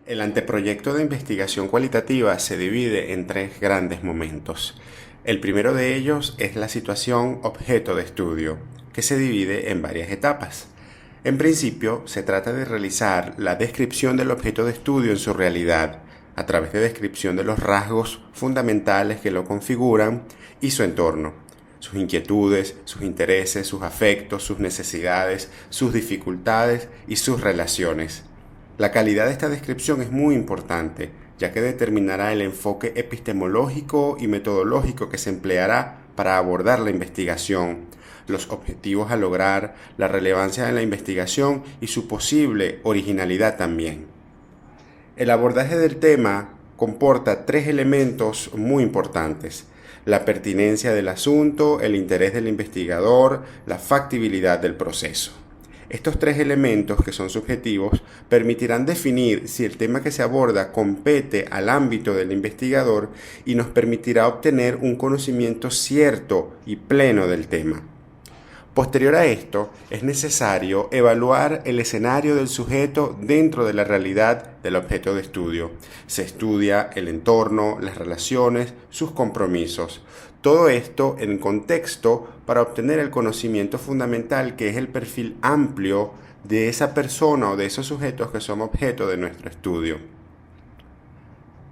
El anteproyecto de investigación cualitativa se divide en tres grandes momentos. El primero de ellos es la situación objeto de estudio, que se divide en varias etapas. En principio, se trata de realizar la descripción del objeto de estudio en su realidad, a través de descripción de los rasgos fundamentales que lo configuran y su entorno, sus inquietudes, sus intereses, sus afectos, sus necesidades, sus dificultades y sus relaciones. La calidad de esta descripción es muy importante, ya que determinará el enfoque epistemológico y metodológico que se empleará para abordar la investigación, los objetivos a lograr, la relevancia de la investigación y su posible originalidad también. El abordaje del tema comporta tres elementos muy importantes: la pertinencia del asunto, el interés del investigador, la factibilidad del proceso. Estos tres elementos, que son subjetivos, permitirán definir si el tema que se aborda compete al ámbito del investigador y nos permitirá obtener un conocimiento cierto y pleno del tema. Posterior a esto, es necesario evaluar el escenario del sujeto dentro de la realidad del objeto de estudio. Se estudia el entorno, las relaciones, sus compromisos. Todo esto en contexto para obtener el conocimiento fundamental, que es el perfil amplio de esa persona o de esos sujetos que son objeto de nuestro estudio.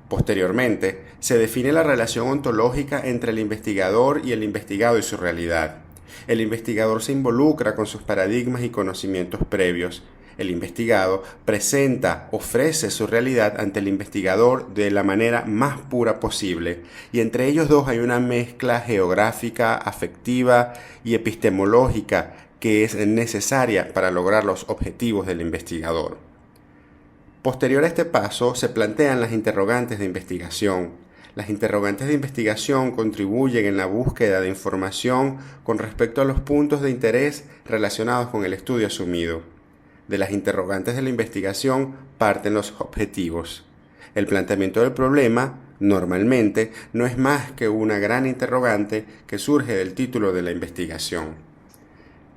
Posteriormente, se define la relación ontológica entre el investigador y el investigado y su realidad. El investigador se involucra con sus paradigmas y conocimientos previos. El investigado presenta, ofrece su realidad ante el investigador de la manera más pura posible, y entre ellos dos hay una mezcla geográfica, afectiva y epistemológica que es necesaria para lograr los objetivos del investigador. Posterior a este paso, se plantean las interrogantes de investigación. Las interrogantes de investigación contribuyen en la búsqueda de información con respecto a los puntos de interés relacionados con el estudio asumido. De las interrogantes de la investigación parten los objetivos. El planteamiento del problema, normalmente, no es más que una gran interrogante que surge del título de la investigación.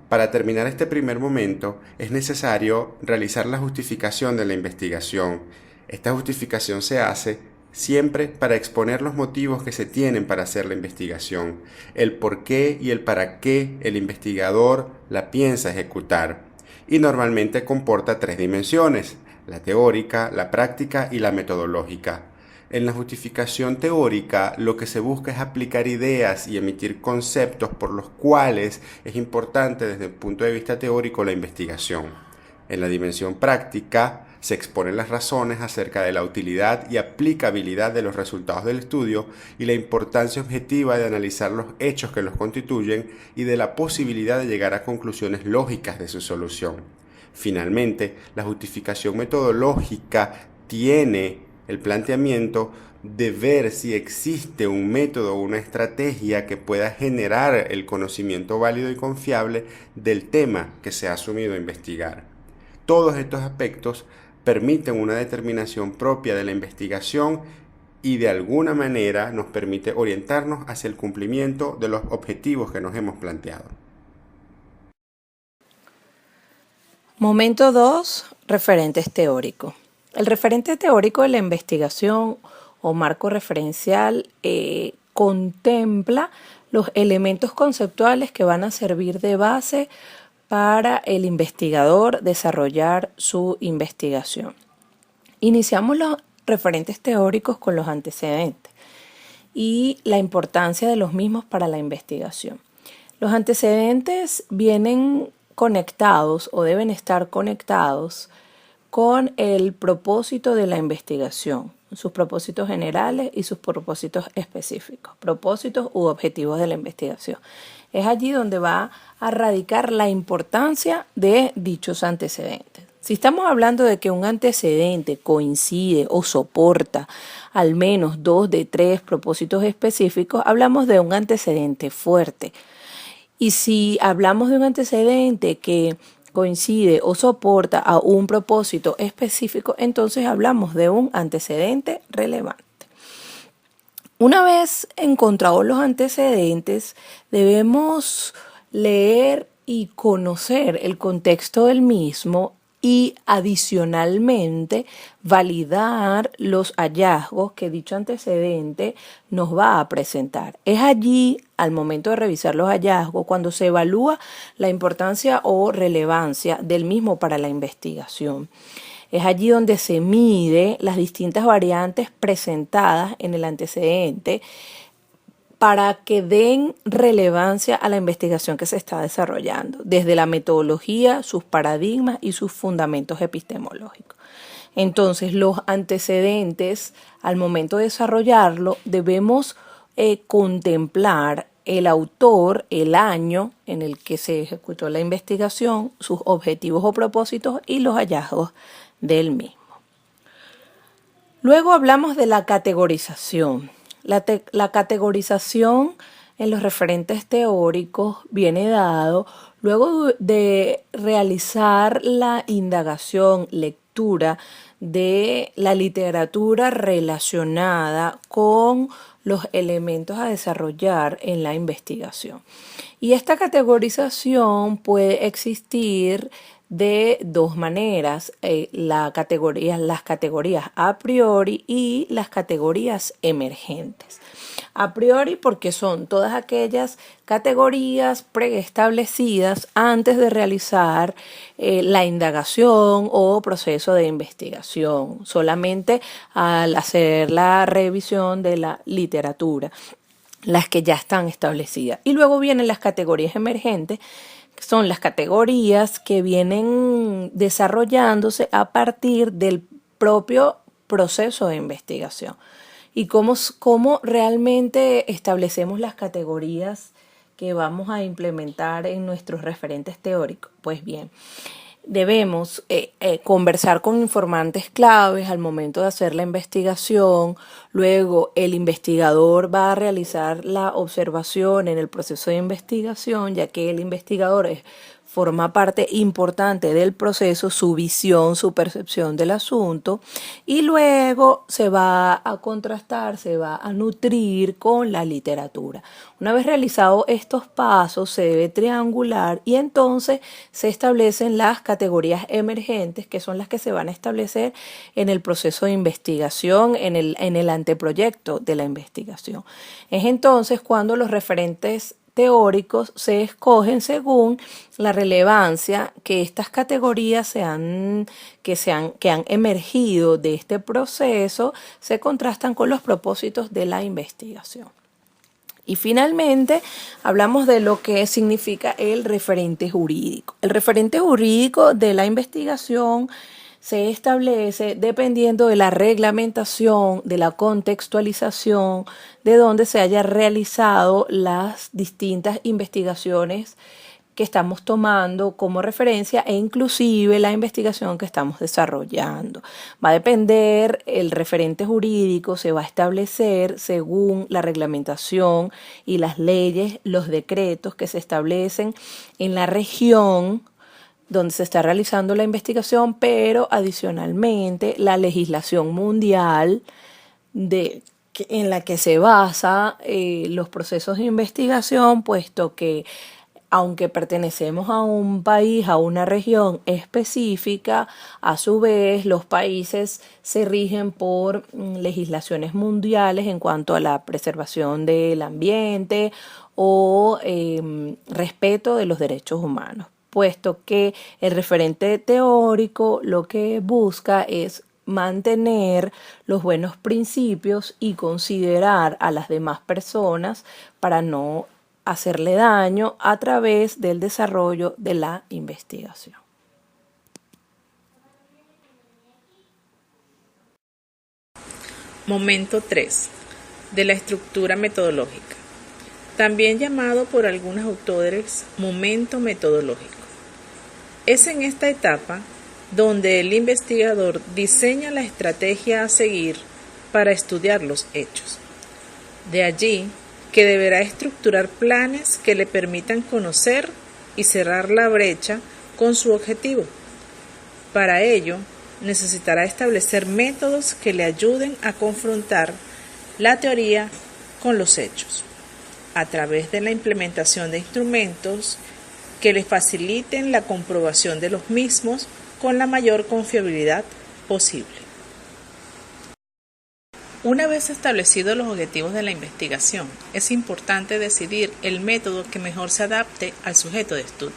Para terminar este primer momento, es necesario realizar la justificación de la investigación. Esta justificación se hace siempre para exponer los motivos que se tienen para hacer la investigación, el por qué y el para qué el investigador la piensa ejecutar. Y normalmente comporta tres dimensiones: la teórica, la práctica y la metodológica. En la justificación teórica, lo que se busca es aplicar ideas y emitir conceptos por los cuales es importante desde el punto de vista teórico la investigación. En la dimensión práctica, se exponen las razones acerca de la utilidad y aplicabilidad de los resultados del estudio y la importancia objetiva de analizar los hechos que los constituyen y de la posibilidad de llegar a conclusiones lógicas de su solución. Finalmente, la justificación metodológica tiene el planteamiento de ver si existe un método o una estrategia que pueda generar el conocimiento válido y confiable del tema que se ha asumido a investigar. Todos estos aspectos permiten una determinación propia de la investigación y de alguna manera nos permite orientarnos hacia el cumplimiento de los objetivos que nos hemos planteado. Momento 2. Referentes teóricos. El referente teórico de la investigación o marco referencial contempla los elementos conceptuales que van a servir de base para el investigador desarrollar su investigación. Iniciamos los referentes teóricos con los antecedentes y la importancia de los mismos para la investigación. Los antecedentes vienen conectados o deben estar conectados con el propósito de la investigación, sus propósitos generales y sus propósitos específicos, propósitos u objetivos de la investigación. Es allí donde va a radicar la importancia de dichos antecedentes. Si estamos hablando de que un antecedente coincide o soporta al menos 2 de 3 propósitos específicos, hablamos de un antecedente fuerte. Y si hablamos de un antecedente que coincide o soporta a un propósito específico, entonces hablamos de un antecedente relevante. Una vez encontrados los antecedentes, debemos leer y conocer el contexto del mismo y adicionalmente validar los hallazgos que dicho antecedente nos va a presentar. Es allí, al momento de revisar los hallazgos, cuando se evalúa la importancia o relevancia del mismo para la investigación. Es allí donde se mide las distintas variantes presentadas en el antecedente para que den relevancia a la investigación que se está desarrollando, desde la metodología, sus paradigmas y sus fundamentos epistemológicos. Entonces, los antecedentes, al momento de desarrollarlo, debemos contemplar el autor, el año en el que se ejecutó la investigación, sus objetivos o propósitos y los hallazgos del mismo. Luego hablamos de la categorización. La categorización en los referentes teóricos viene dado luego de realizar la indagación, lectura de la literatura relacionada con los elementos a desarrollar en la investigación. Y esta categorización puede existir de dos maneras, las categorías a priori y las categorías emergentes. A priori porque son todas aquellas categorías preestablecidas antes de realizar la indagación o proceso de investigación, solamente al hacer la revisión de la literatura, las que ya están establecidas. Y luego vienen las categorías emergentes, son las categorías que vienen desarrollándose a partir del propio proceso de investigación. ¿Y cómo realmente establecemos las categorías que vamos a implementar en nuestros referentes teóricos? Pues bien, debemos conversar con informantes claves al momento de hacer la investigación. Luego el investigador va a realizar la observación en el proceso de investigación, ya que el investigador forma parte importante del proceso, su visión, su percepción del asunto, y luego se va a contrastar, se va a nutrir con la literatura. Una vez realizados estos pasos, se debe triangular y entonces se establecen las categorías emergentes, que son las que se van a establecer en el proceso de investigación, en el anteproyecto de la investigación. Es entonces cuando los referentes teóricos se escogen según la relevancia que estas categorías que han emergido de este proceso se contrastan con los propósitos de la investigación. Y finalmente hablamos de lo que significa el referente jurídico. El referente jurídico de la investigación se establece dependiendo de la reglamentación, de la contextualización, de donde se haya realizado las distintas investigaciones que estamos tomando como referencia e inclusive la investigación que estamos desarrollando. Va a depender, el referente jurídico se va a establecer según la reglamentación y las leyes, los decretos que se establecen en la región donde se está realizando la investigación, pero adicionalmente la legislación mundial en la que se basa los procesos de investigación, puesto que aunque pertenecemos a un país, a una región específica, a su vez los países se rigen por legislaciones mundiales en cuanto a la preservación del ambiente o respeto de los derechos humanos, puesto que el referente teórico lo que busca es mantener los buenos principios y considerar a las demás personas para no hacerle daño a través del desarrollo de la investigación. Momento 3. De la estructura metodológica. También llamado por algunos autores momento metodológico. Es en esta etapa donde el investigador diseña la estrategia a seguir para estudiar los hechos. De allí que deberá estructurar planes que le permitan conocer y cerrar la brecha con su objetivo. Para ello, necesitará establecer métodos que le ayuden a confrontar la teoría con los hechos, a través de la implementación de instrumentos que le faciliten la comprobación de los mismos con la mayor confiabilidad posible. Una vez establecidos los objetivos de la investigación, es importante decidir el método que mejor se adapte al sujeto de estudio,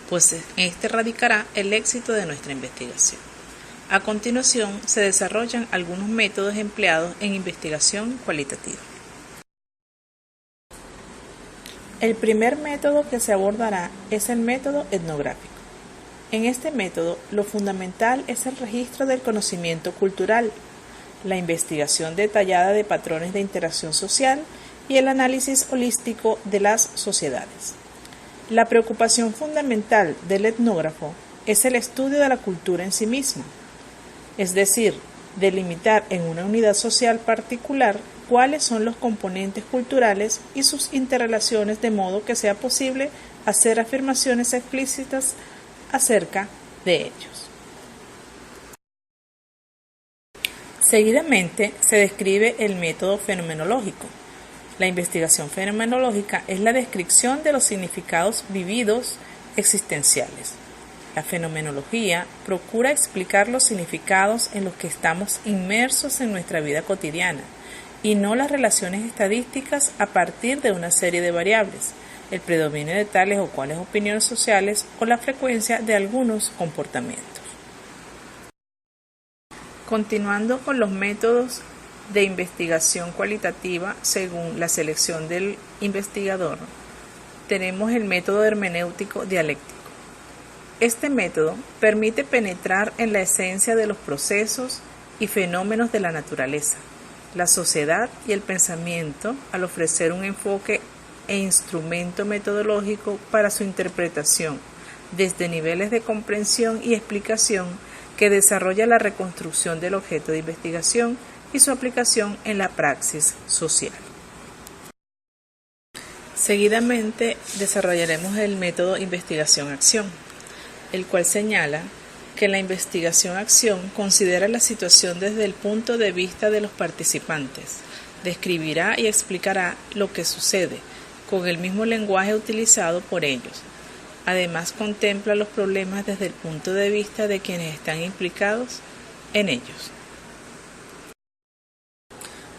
pues en este radicará el éxito de nuestra investigación. A continuación, se desarrollan algunos métodos empleados en investigación cualitativa. El primer método que se abordará es el método etnográfico. En este método, lo fundamental es el registro del conocimiento cultural, la investigación detallada de patrones de interacción social y el análisis holístico de las sociedades. La preocupación fundamental del etnógrafo es el estudio de la cultura en sí misma, es decir, delimitar en una unidad social particular cuáles son los componentes culturales y sus interrelaciones de modo que sea posible hacer afirmaciones explícitas acerca de ellos. Seguidamente se describe el método fenomenológico. La investigación fenomenológica es la descripción de los significados vividos existenciales. La fenomenología procura explicar los significados en los que estamos inmersos en nuestra vida cotidiana y no las relaciones estadísticas a partir de una serie de variables, el predominio de tales o cuales opiniones sociales o la frecuencia de algunos comportamientos. Continuando con los métodos de investigación cualitativa según la selección del investigador, tenemos el método hermenéutico dialéctico. Este método permite penetrar en la esencia de los procesos y fenómenos de la naturaleza, la sociedad y el pensamiento al ofrecer un enfoque e instrumento metodológico para su interpretación, desde niveles de comprensión y explicación que desarrolla la reconstrucción del objeto de investigación y su aplicación en la praxis social. Seguidamente desarrollaremos el método investigación-acción, el cual señala que la investigación-acción considera la situación desde el punto de vista de los participantes, describirá y explicará lo que sucede con el mismo lenguaje utilizado por ellos. Además, contempla los problemas desde el punto de vista de quienes están implicados en ellos.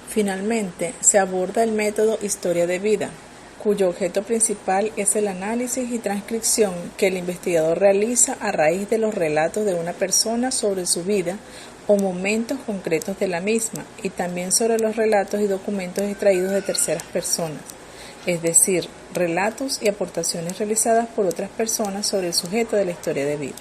Finalmente, se aborda el método historia de vida, cuyo objeto principal es el análisis y transcripción que el investigador realiza a raíz de los relatos de una persona sobre su vida o momentos concretos de la misma, y también sobre los relatos y documentos extraídos de terceras personas, es decir, relatos y aportaciones realizadas por otras personas sobre el sujeto de la historia de vida.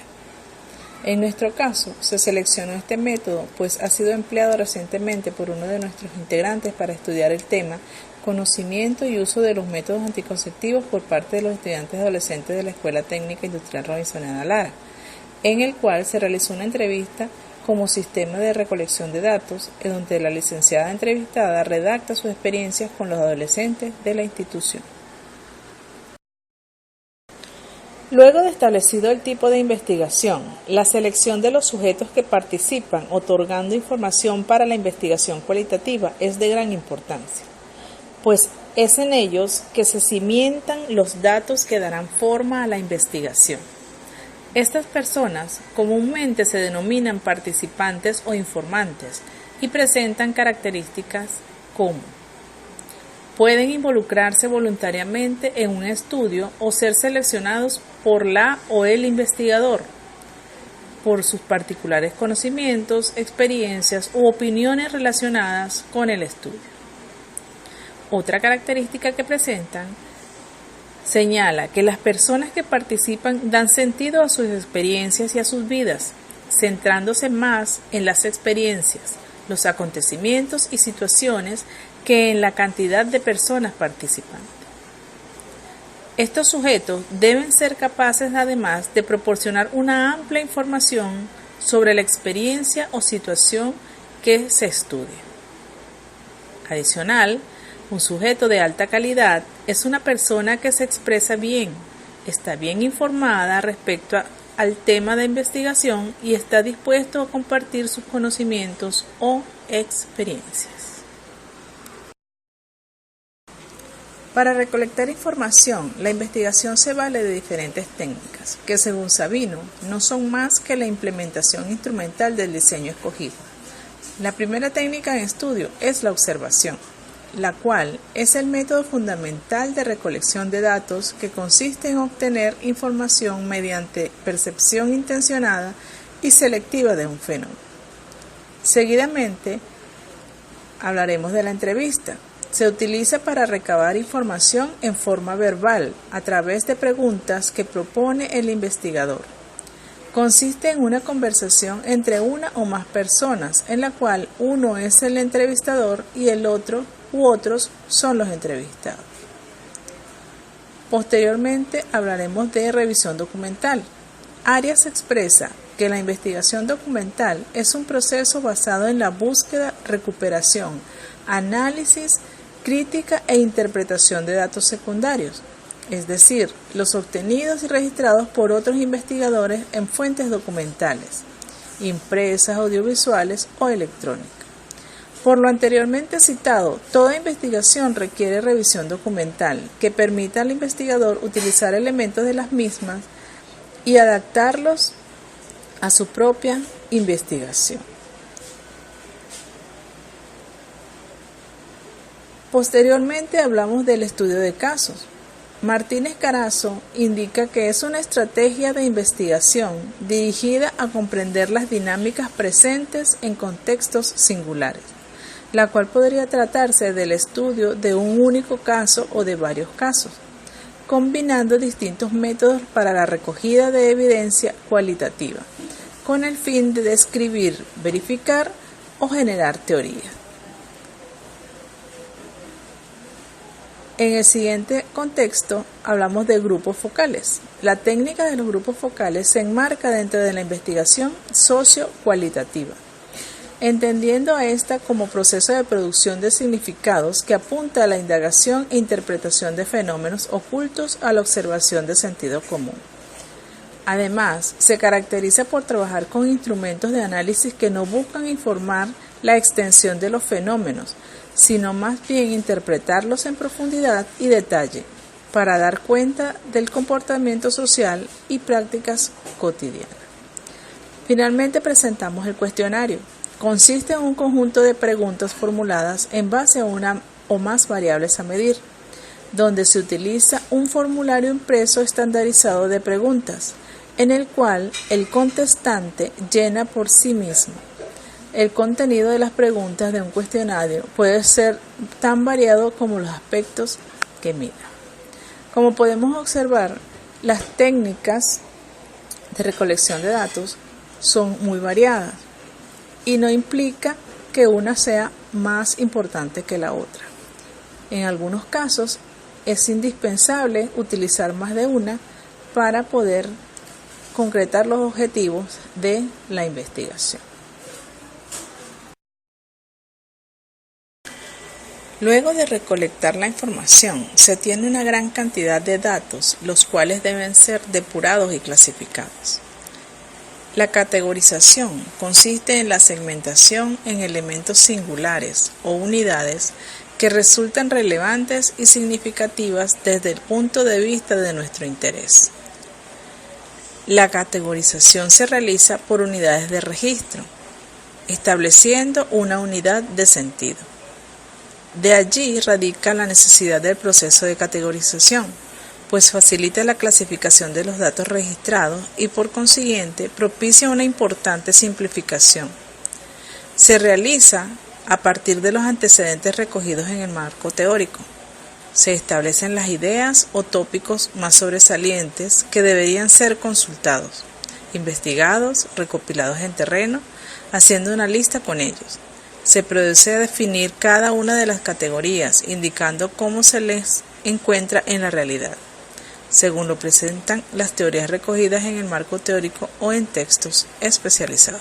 En nuestro caso, se seleccionó este método, pues ha sido empleado recientemente por uno de nuestros integrantes para estudiar el tema conocimiento y uso de los métodos anticonceptivos por parte de los estudiantes adolescentes de la Escuela Técnica Industrial Robinsoniana Lara, en el cual se realizó una entrevista como sistema de recolección de datos, en donde la licenciada entrevistada redacta sus experiencias con los adolescentes de la institución. Luego de establecido el tipo de investigación, la selección de los sujetos que participan otorgando información para la investigación cualitativa es de gran importancia, pues es en ellos que se cimientan los datos que darán forma a la investigación. Estas personas comúnmente se denominan participantes o informantes y presentan características como: pueden involucrarse voluntariamente en un estudio o ser seleccionados por la o el investigador por sus particulares conocimientos, experiencias u opiniones relacionadas con el estudio. Otra característica que presentan señala que las personas que participan dan sentido a sus experiencias y a sus vidas, centrándose más en las experiencias, los acontecimientos y situaciones que en la cantidad de personas participantes. Estos sujetos deben ser capaces además de proporcionar una amplia información sobre la experiencia o situación que se estudia. Adicional, un sujeto de alta calidad es una persona que se expresa bien, está bien informada respecto al tema de investigación y está dispuesto a compartir sus conocimientos o experiencias. Para recolectar información, la investigación se vale de diferentes técnicas, que según Sabino no son más que la implementación instrumental del diseño escogido. La primera técnica en estudio es la observación, la cual es el método fundamental de recolección de datos que consiste en obtener información mediante percepción intencionada y selectiva de un fenómeno. Seguidamente, hablaremos de la entrevista. Se utiliza para recabar información en forma verbal a través de preguntas que propone el investigador. Consiste en una conversación entre una o más personas en la cual uno es el entrevistador y el otro u otros son los entrevistados. Posteriormente hablaremos de revisión documental. Arias expresa que la investigación documental es un proceso basado en la búsqueda, recuperación, análisis, crítica e interpretación de datos secundarios, es decir, los obtenidos y registrados por otros investigadores en fuentes documentales, impresas, audiovisuales o electrónicas. Por lo anteriormente citado, toda investigación requiere revisión documental que permita al investigador utilizar elementos de las mismas y adaptarlos a su propia investigación. Posteriormente hablamos del estudio de casos. Martínez Carazo indica que es una estrategia de investigación dirigida a comprender las dinámicas presentes en contextos singulares, la cual podría tratarse del estudio de un único caso o de varios casos, combinando distintos métodos para la recogida de evidencia cualitativa, con el fin de describir, verificar o generar teorías. En el siguiente contexto hablamos de grupos focales. La técnica de los grupos focales se enmarca dentro de la investigación socio-cualitativa, entendiendo a esta como proceso de producción de significados que apunta a la indagación e interpretación de fenómenos ocultos a la observación de sentido común. Además, se caracteriza por trabajar con instrumentos de análisis que no buscan informar la extensión de los fenómenos, sino más bien interpretarlos en profundidad y detalle para dar cuenta del comportamiento social y prácticas cotidianas. Finalmente presentamos el cuestionario. Consiste en un conjunto de preguntas formuladas en base a una o más variables a medir, donde se utiliza un formulario impreso estandarizado de preguntas, en el cual el contestante llena por sí mismo. El contenido de las preguntas de un cuestionario puede ser tan variado como los aspectos que mida. Como podemos observar, las técnicas de recolección de datos son muy variadas y no implica que una sea más importante que la otra. En algunos casos es indispensable utilizar más de una para poder concretar los objetivos de la investigación. Luego de recolectar la información, se tiene una gran cantidad de datos, los cuales deben ser depurados y clasificados. La categorización consiste en la segmentación en elementos singulares o unidades que resultan relevantes y significativas desde el punto de vista de nuestro interés. La categorización se realiza por unidades de registro, estableciendo una unidad de sentido. De allí radica la necesidad del proceso de categorización, pues facilita la clasificación de los datos registrados y por consiguiente propicia una importante simplificación. Se realiza a partir de los antecedentes recogidos en el marco teórico. Se establecen las ideas o tópicos más sobresalientes que deberían ser consultados, investigados, recopilados en terreno, haciendo una lista con ellos. Se procede a definir cada una de las categorías, indicando cómo se les encuentra en la realidad, según lo presentan las teorías recogidas en el marco teórico o en textos especializados.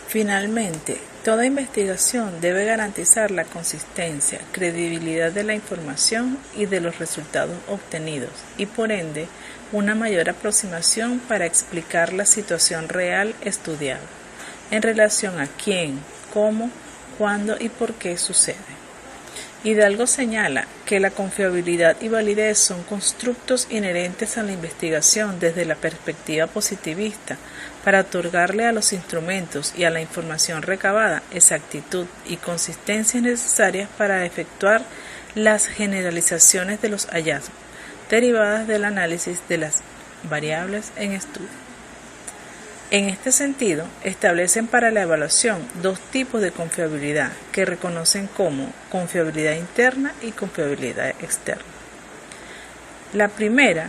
Finalmente, toda investigación debe garantizar la consistencia, credibilidad de la información y de los resultados obtenidos, y por ende, una mayor aproximación para explicar la situación real estudiada, en relación a quién, cómo, cuándo y por qué sucede. Hidalgo señala que la confiabilidad y validez son constructos inherentes a la investigación desde la perspectiva positivista para otorgarle a los instrumentos y a la información recabada exactitud y consistencia necesarias para efectuar las generalizaciones de los hallazgos derivadas del análisis de las variables en estudio. En este sentido, establecen para la evaluación dos tipos de confiabilidad que reconocen como confiabilidad interna y confiabilidad externa. La primera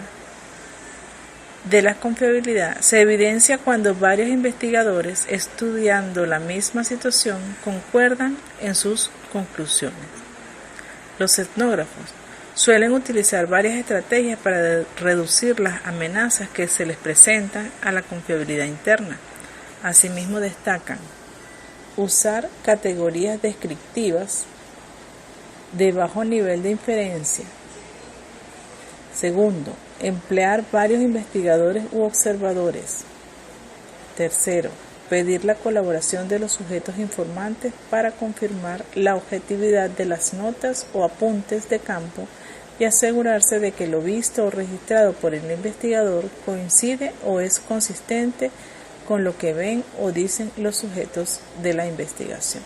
de la confiabilidad se evidencia cuando varios investigadores estudiando la misma situación concuerdan en sus conclusiones. Los etnógrafos suelen utilizar varias estrategias para reducir las amenazas que se les presentan a la confiabilidad interna. Asimismo destacan usar categorías descriptivas de bajo nivel de inferencia. Segundo, emplear varios investigadores u observadores. Tercero, pedir la colaboración de los sujetos informantes para confirmar la objetividad de las notas o apuntes de campo y asegurarse de que lo visto o registrado por el investigador coincide o es consistente con lo que ven o dicen los sujetos de la investigación.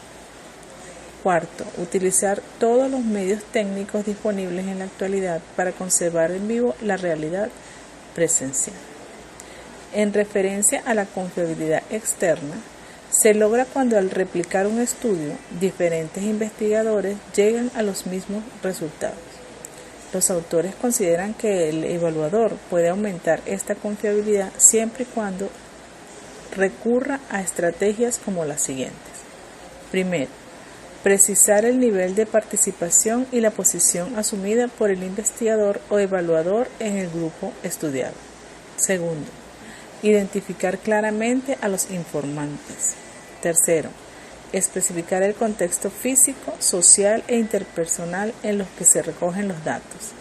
Cuarto, utilizar todos los medios técnicos disponibles en la actualidad para conservar en vivo la realidad presencial. En referencia a la confiabilidad externa, se logra cuando al replicar un estudio, diferentes investigadores llegan a los mismos resultados. Los autores consideran que el evaluador puede aumentar esta confiabilidad siempre y cuando recurra a estrategias como las siguientes. Primero, precisar el nivel de participación y la posición asumida por el investigador o evaluador en el grupo estudiado. Segundo, identificar claramente a los informantes. Tercero, especificar el contexto físico, social e interpersonal en los que se recogen los datos.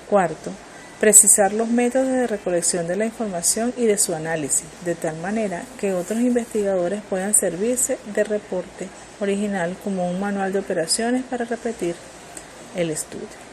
Cuarto, precisar los métodos de recolección de la información y de su análisis, de tal manera que otros investigadores puedan servirse de reporte original como un manual de operaciones para repetir el estudio.